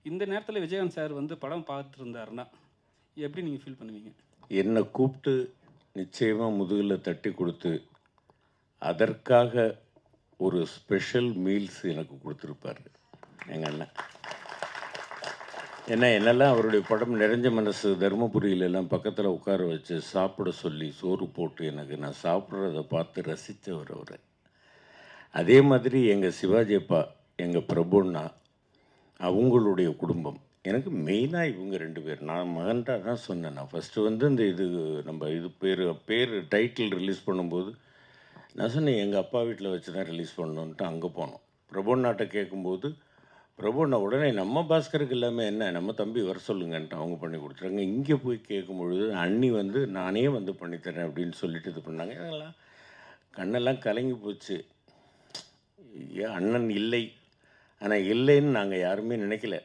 இந்த நேரத்தில விஜயகாந்த் சார் வந்து படம் பார்த்துருந்தாருன்னா, எப்படி நீங்க ஃபீல் பண்ணுவீங்க? என்னை கூப்பிட்டு நிச்சயமா முதுகுல தட்டி கொடுத்து, அதற்காக ஒரு ஸ்பெஷல் மீல்ஸ் எனக்கு குடுத்துருப்பாரு, எங்க அண்ணன். ஏன்னா, என்னெல்லாம் அவருடைய படம் நிறைஞ்ச மனசு தர்மபுரியிலலாம் பக்கத்தில உட்கார வச்சு சாப்பிட சொல்லி, சோறு போட்டு எனக்கு நான் சாப்பிட்றத பார்த்து ரசித்தவர் அவரு. அதே மாதிரி எங்க சிவாஜி அப்பா, எங்க பிரபுண்ணா, அவங்களுடைய குடும்பம். எனக்கு மெயினா இவங்க 2 பேர். நான் மகன்ட்ட அதான் சொன்னேன். நான் ஃபர்ஸ்ட்டு வந்து இந்த இது நம்ம இது பேரு டைட்டில் ரிலீஸ் பண்ணும்போது, நான் சொன்னேன் எங்க அப்பா வீட்ல வச்சு தான் ரிலீஸ் பண்ணணுன்ட்டு அங்க போனோம். பிரபுண்ணாட்ட கேட்கும்போது, பிரபுண்ணா உடனே நம்ம பாஸ்கருக்கு இல்லாம என்ன, நம்ம தம்பி வர சொல்லுங்கன்ட்டு அவங்க பண்ணி குடுத்துட்டாங்க. இங்க போய் கேட்கும்பொழுது, அண்ணி வந்து நானே வந்து பண்ணி தரேன் அப்படின்னு சொல்லிட்டு இது பண்ணாங்க. எனக்கெல்லாம் கண்ணெல்லாம் கலங்கி போச்சு. அண்ணன் இல்லை. ஆனா இல்லைன்னு நாங்க யாருமே நினைக்கல.